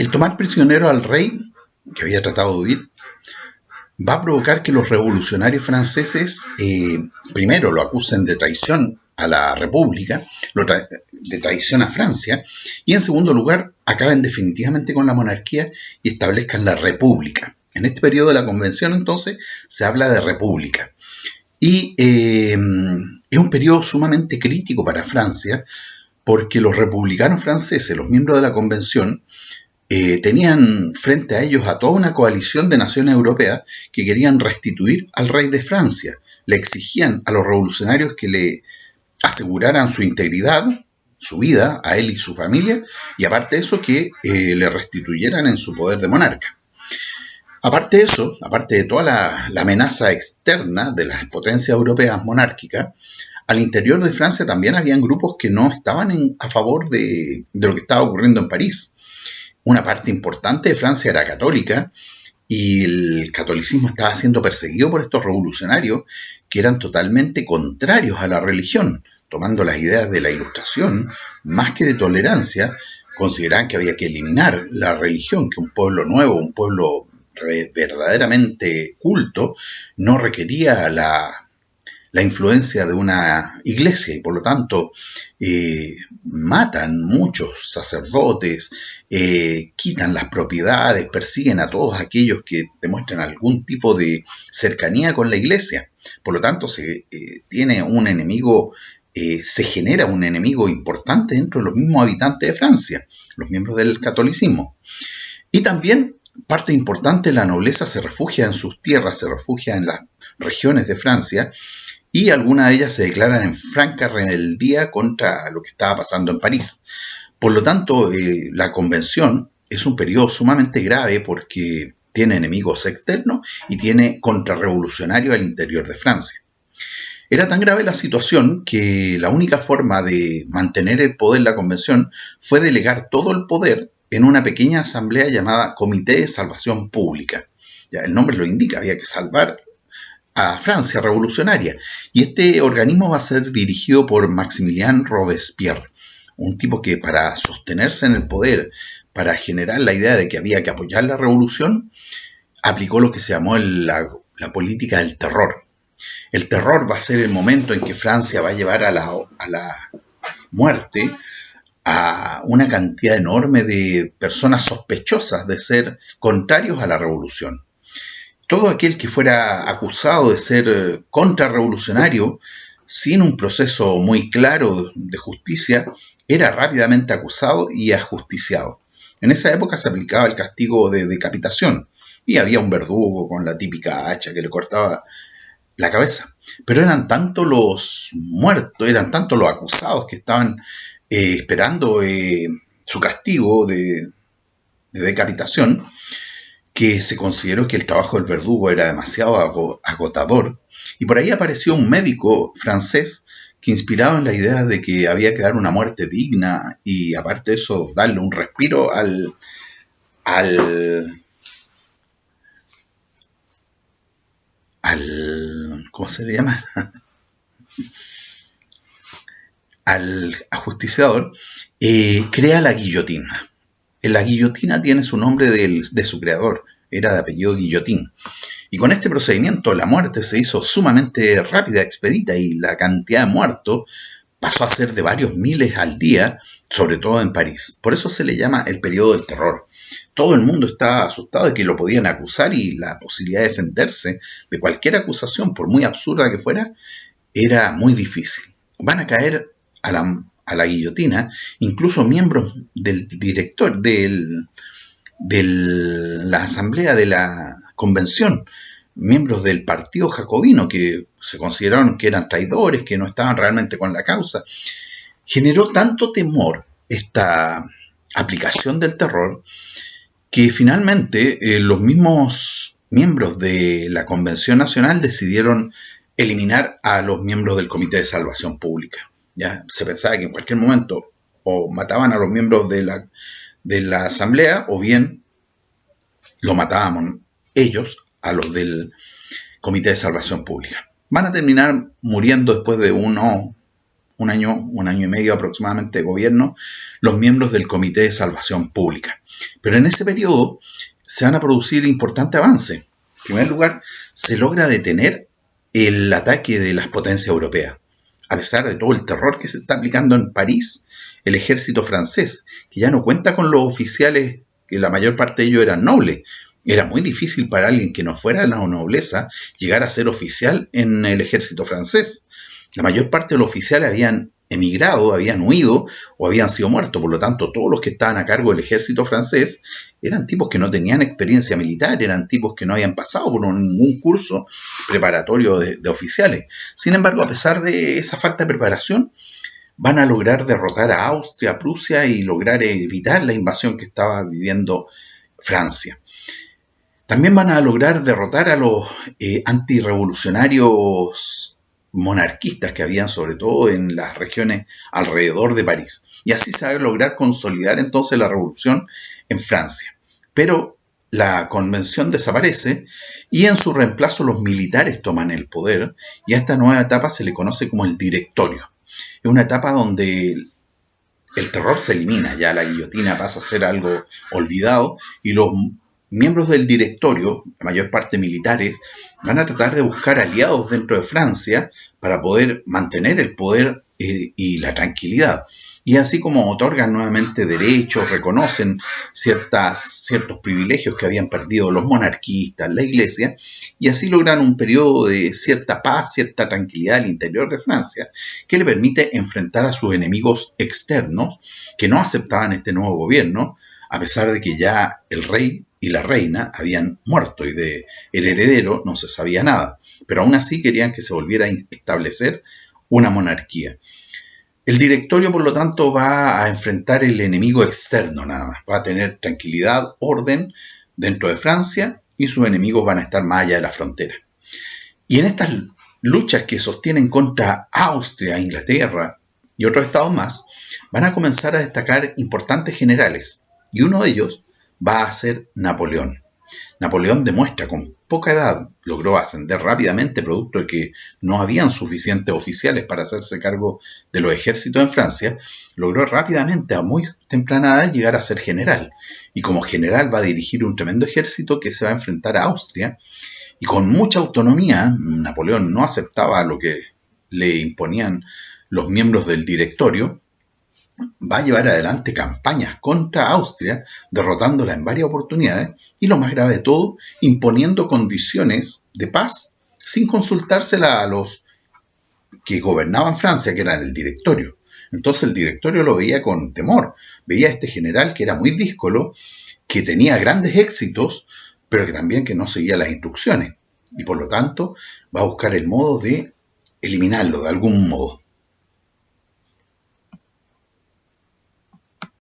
El tomar prisionero al rey, que había tratado de huir, va a provocar que los revolucionarios franceses primero lo acusen de traición a la República, de traición a Francia, y en segundo lugar acaben definitivamente con la monarquía y establezcan la República. En este periodo de la Convención entonces se habla de República. Y es un periodo sumamente crítico para Francia porque los republicanos franceses, los miembros de la Convención, tenían frente a ellos a toda una coalición de naciones europeas que querían restituir al rey de Francia. Le exigían a los revolucionarios que le aseguraran su integridad, su vida, a él y su familia, y aparte de eso que le restituyeran en su poder de monarca. Aparte de eso, aparte de toda la amenaza externa de las potencias europeas monárquicas, al interior de Francia también habían grupos que no estaban a favor de lo que estaba ocurriendo en París. Una parte importante de Francia era católica y el catolicismo estaba siendo perseguido por estos revolucionarios que eran totalmente contrarios a la religión, tomando las ideas de la Ilustración, más que de tolerancia, consideraban que había que eliminar la religión, que un pueblo nuevo, un pueblo verdaderamente culto, no requería la influencia de una iglesia y por lo tanto matan muchos sacerdotes, quitan las propiedades, persiguen a todos aquellos que demuestran algún tipo de cercanía con la iglesia. Por lo tanto se tiene un enemigo, se genera un enemigo importante dentro de los mismos habitantes de Francia, los miembros del catolicismo. Y también parte importante de la nobleza se refugia en sus tierras, se refugia en las regiones de Francia, y algunas de ellas se declaran en franca rebeldía contra lo que estaba pasando en París. Por lo tanto, la Convención es un periodo sumamente grave porque tiene enemigos externos y tiene contrarrevolucionarios al interior de Francia. Era tan grave la situación que la única forma de mantener el poder en la Convención fue delegar todo el poder en una pequeña asamblea llamada Comité de Salvación Pública. Ya, el nombre lo indica, había que salvar a Francia revolucionaria. Y este organismo va a ser dirigido por Maximilien Robespierre, un tipo que para sostenerse en el poder, para generar la idea de que había que apoyar la revolución, aplicó lo que se llamó la política del terror. El terror va a ser el momento en que Francia va a llevar a la muerte a una cantidad enorme de personas sospechosas de ser contrarios a la revolución. Todo aquel que fuera acusado de ser contrarrevolucionario, sin un proceso muy claro de justicia, era rápidamente acusado y ajusticiado. En esa época se aplicaba el castigo de decapitación y había un verdugo con la típica hacha que le cortaba la cabeza. Pero eran tanto los muertos, eran tanto los acusados que estaban esperando su castigo de decapitación, que se consideró que el trabajo del verdugo era demasiado agotador. Y por ahí apareció un médico francés que, inspirado en la idea de que había que dar una muerte digna y aparte de eso darle un respiro ¿cómo se le llama? Al ajusticiador, crea la guillotina. La guillotina tiene su nombre de su creador, era de apellido Guillotín. Y con este procedimiento la muerte se hizo sumamente rápida, expedita, y la cantidad de muertos pasó a ser de varios miles al día, sobre todo en París. Por eso se le llama el periodo del terror. Todo el mundo estaba asustado de que lo podían acusar y la posibilidad de defenderse de cualquier acusación, por muy absurda que fuera, era muy difícil. Van a caer a la guillotina incluso miembros del director de la asamblea de la convención, miembros del partido jacobino que se consideraron que eran traidores, que no estaban realmente con la causa. Generó tanto temor esta aplicación del terror que finalmente los mismos miembros de la Convención Nacional decidieron eliminar a los miembros del Comité de Salvación Pública. Ya se pensaba que en cualquier momento o mataban a los miembros de la asamblea o bien lo matábamos ellos a los del Comité de Salvación Pública. Van a terminar muriendo después de unos un año y medio aproximadamente de gobierno, los miembros del Comité de Salvación Pública. Pero en ese periodo se van a producir importantes avances. En primer lugar, se logra detener el ataque de las potencias europeas. A pesar de todo el terror que se está aplicando en París, el ejército francés, que ya no cuenta con los oficiales, que la mayor parte de ellos eran nobles. Era muy difícil para alguien que no fuera de la nobleza llegar a ser oficial en el ejército francés. La mayor parte de los oficiales habían emigrado, habían huido o habían sido muertos. Por lo tanto, todos los que estaban a cargo del ejército francés eran tipos que no tenían experiencia militar, eran tipos que no habían pasado por ningún curso preparatorio de oficiales. Sin embargo, a pesar de esa falta de preparación, van a lograr derrotar a Austria, a Prusia y lograr evitar la invasión que estaba viviendo Francia. También van a lograr derrotar a los antirrevolucionarios monarquistas que habían sobre todo en las regiones alrededor de París. Y así se va a lograr consolidar entonces la revolución en Francia. Pero la convención desaparece y en su reemplazo los militares toman el poder y a esta nueva etapa se le conoce como el directorio. Es una etapa donde el terror se elimina, ya la guillotina pasa a ser algo olvidado y los miembros del directorio, la mayor parte militares, van a tratar de buscar aliados dentro de Francia para poder mantener el poder y la tranquilidad. Y así como otorgan nuevamente derechos, reconocen ciertos privilegios que habían perdido los monarquistas, la iglesia, y así logran un periodo de cierta paz, cierta tranquilidad al interior de Francia, que le permite enfrentar a sus enemigos externos que no aceptaban este nuevo gobierno, a pesar de que ya el rey y la reina habían muerto y del heredero no se sabía nada, pero aún así querían que se volviera a establecer una monarquía. El directorio, por lo tanto, va a enfrentar el enemigo externo nada más, va a tener tranquilidad, orden dentro de Francia y sus enemigos van a estar más allá de la frontera. Y en estas luchas que sostienen contra Austria, Inglaterra y otros estados más, van a comenzar a destacar importantes generales y uno de ellos va a ser Napoleón. Napoleón demuestra con poca edad, logró ascender rápidamente producto de que no habían suficientes oficiales para hacerse cargo de los ejércitos en Francia, logró rápidamente a muy temprana edad llegar a ser general. Y como general va a dirigir un tremendo ejército que se va a enfrentar a Austria y con mucha autonomía. Napoleón no aceptaba lo que le imponían los miembros del directorio. Va a llevar adelante campañas contra Austria, derrotándola en varias oportunidades y, lo más grave de todo, imponiendo condiciones de paz sin consultársela a los que gobernaban Francia, que eran el directorio. Entonces el directorio lo veía con temor, veía a este general que era muy díscolo, que tenía grandes éxitos, pero que también que no seguía las instrucciones y por lo tanto va a buscar el modo de eliminarlo de algún modo.